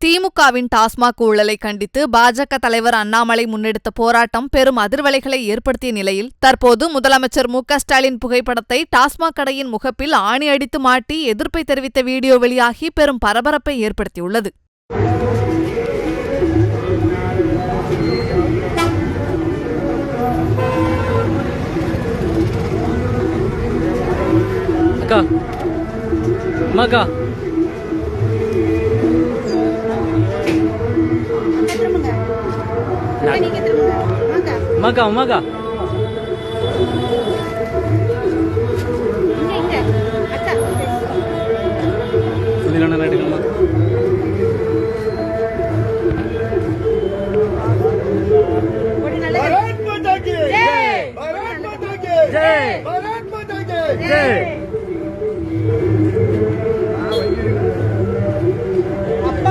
திமுகவின் டாஸ்மாக் ஊழலை கண்டித்து பாஜக தலைவர் அண்ணாமலை முன்னெடுத்த போராட்டம் பெரும் அதிர்வலைகளை ஏற்படுத்திய நிலையில் தற்போது முதலமைச்சர் மு.க.ஸ்டாலின் புகைப்படத்தை டாஸ்மாக் கடையின் முகப்பில் ஆணி அடித்து மாட்டி எதிர்ப்பை தெரிவித்த வீடியோ வெளியாகி பெரும் பரபரப்பை ஏற்படுத்தியுள்ளது.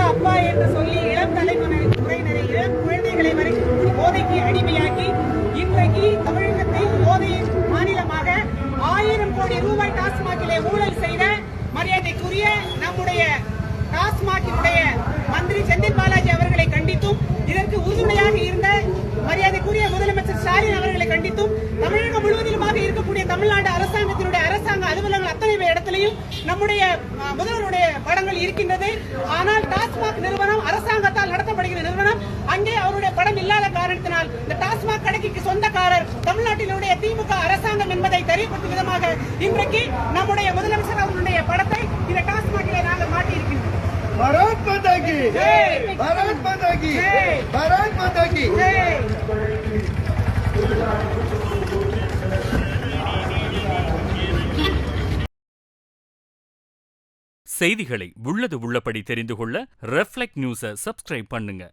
அப்பா என்று சொல்லி இளம் தலைமுறையினரை இளம் குழந்தைகளை வரைக்கும் போதைக்கு அடிமையாக்கி இன்றைக்கு தமிழகத்தை போதையின் மாநிலமாக 1000 கோடி ரூபாய் டாஸ்மாகிலே ஊழல் செய்த மரியாதைக்குரிய நம்முடைய டாஸ்மாகினுடைய மந்திரி செந்தில் பாலாஜி அவர்களை கண்டித்தும் இதற்கு உறுதுணையாக இருந்த மரியாதைக்குரிய முதலமைச்சர் ஸ்டாலின் அவர்களை கண்டித்தும் தமிழகம் முழுவதிலுமாக இருக்கக்கூடிய தமிழ்நாடு அரசாங்கத்தினுடைய அரசாங்க அலுவலகங்கள் அத்தனை இடத்திலையும் நம்முடைய முதல்வருடைய படங்கள் இருக்கின்றது. ஆனால் டாஸ்மாக் நிறுவனம் அரசாங்கத்தால் நடத்தப்படுகிற நிறுவனம், அங்கே அவருடைய படம் இல்லாத காரணத்தினால் இந்த டாஸ்மாக் கடைக்கு சொந்தக்காரர் தமிழ்நாட்டினுடைய திமுக அரசாங்கம் என்பதை தெரியப்படுத்தும் விதமாக இன்றைக்கு நம்முடைய முதலமைச்சர் அவர்களுடைய படத்தை இந்த டாஸ்மாகிலே நாங்கள் மாட்டியிருக்கின்றோம். भारत माता की जय, भारत माता की जय, भारत माता की जय. செய்திகளை உள்ளது உள்ளபடி தெரிந்து கொள்ள ரெஃப்ளெக்ட் நியூஸை சப்ஸ்கிரைப் பண்ணுங்க.